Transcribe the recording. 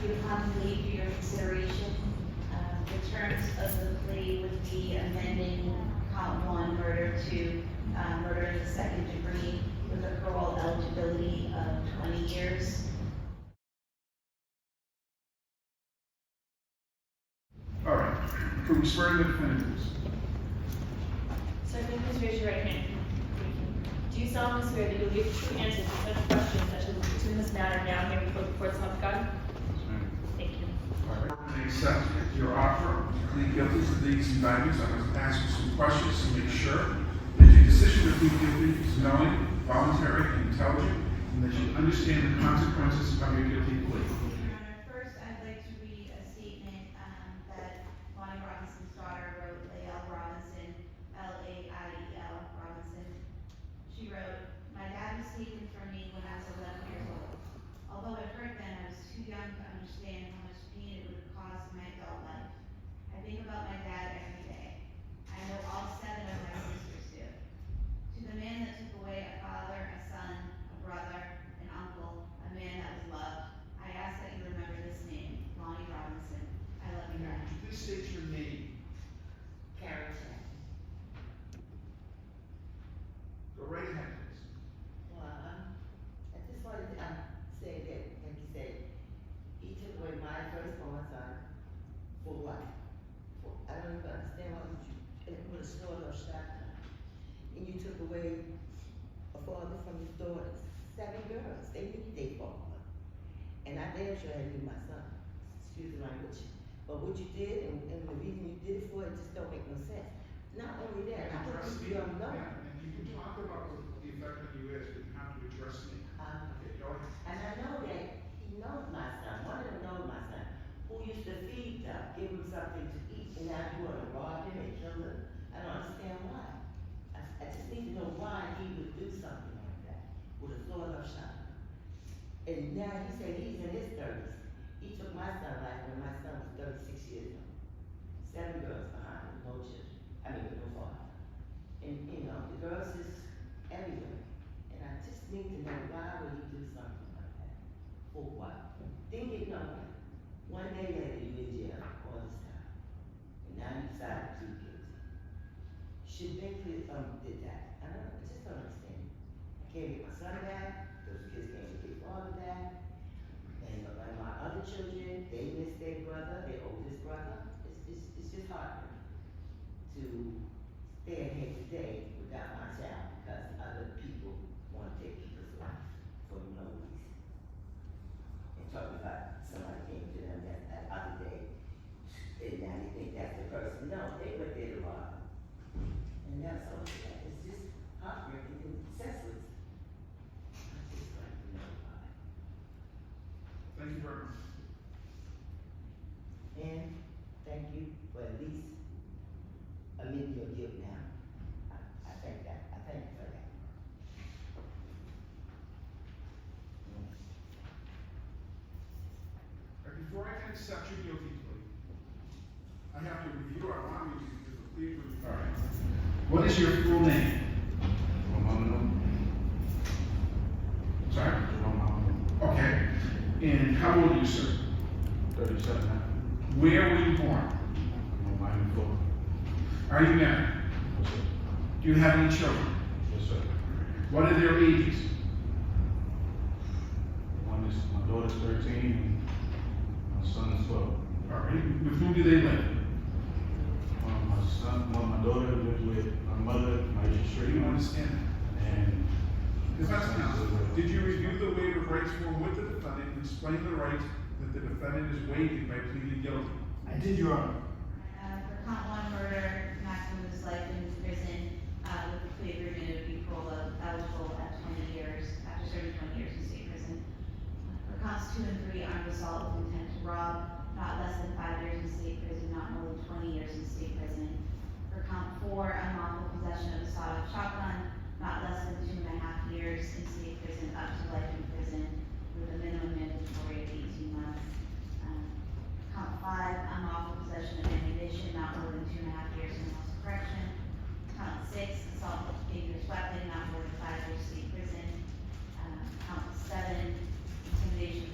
you upon plea for your consideration. The terms of the plea would be amending count 1 murder to murder in the second degree with a parole eligibility of 20 years. All right. Could we swear in the defendant, please? Sir, can you please raise your right hand? Do you solemnly swear that you will give true answers to such questions as to this matter now here before the courts of God? Thank you. All right. I accept your offer to plead guilty to these indictments. I'm going to ask you some questions to make sure that your decision to plead guilty is knowing, voluntary, and intelligent, and that you understand the consequences of your guilty plea. Your Honor, first I'd like to read a statement that Lonnie Robinson's daughter wrote, Lael Robinson, L-A-I-E-L Robinson. She wrote, "My dad was taken from me when I was 11 years old. Although it hurt then, I was too young to understand how much pain it would have caused my adult life. I think about my dad every day. I know all 7 of my sisters do. To the man that took away a father, a son, a brother, an uncle, a man that was loved, I ask that you remember this name, Lonnie Robinson. I love you, Dad." Please state your name. Character. Go right ahead, please. Well, I just wanted to say that, like you said, he took away my firstborn son for what? I don't even understand why you put a Sawed-Off shotgun. And you took away a father from his daughters, 7 girls. They knew they father. And I damn sure I knew my son. Excuse the language. But what you did and the reason you did it for it just don't make no sense. Not only that, I don't think you don't know. Yeah, and you can talk about what the effect on you is, but you have to address me. Okay, go ahead. And I know that he knows my son, one of them knows my son, who used to feed them, give him something to eat, and now you want to rob him and kill him? I don't understand why. I just need to know why he would do something like that with a Sawed-Off shotgun. And now he said he's in his 30s. He took my son's life when my son was 36 years old. 7 girls behind him, no children. I mean, with no father. And you know, the girls is everywhere. And I just need to know why would he do something like that? For what? Didn't get nowhere. One day later, you in jail all this time. And now you decided to plead guilty. Should they did that? I just don't understand. I can't get my son back. Those kids can't get their father back. And my other children, they miss their brother, their oldest brother. It's just hard to stand here today without my child because other people want to take people's life for no reason. And talking about somebody came to them that other day, and now they think that's the person. No, they were there to rob. And that's all that. It's just heartbreaking and senseless. I just like to know why. Thank you very much. And thank you for at least admitting your guilt now. I thank that. I thank you for that. Before I can accept your guilty plea, I have to review, I want you to do the plea review. All right. What is your full name? Sorry? Okay. And how old are you, sir? 37. Where were you born? I'm Miami, Florida. Are you married? Yes, sir. Do you have any children? Yes, sir. What are their ages? One is, my daughter's 13 and my son is 12. All right. With whom do they live? My daughter lives with my mother, my Do sister, you understand that? and Defense counsel, did you review the waiver of rights form with the defendant and explain the rights that the defendant is waiving by pleading guilty? I did, Your Honor. For count 1 murder, maximum is life in prison. With the plea agreement, it would be parole eligible at 20 years, after serving 20 years in state prison. For counts 2 and 3, armed assault with intent to rob, not less than 5 years in state prison, not more than 20 years in state prison. For count 4, unlawful possession of a sawed-off shotgun, not less than 2.5 years in state prison, up to life in prison, with a minimum mandatory of 18 months. Count 5, unlawful possession of ammunition, not more than 2.5 years in house of correction. Count 6, assault with a dangerous weapon, not more than 5 years state prison. Count 7, intimidation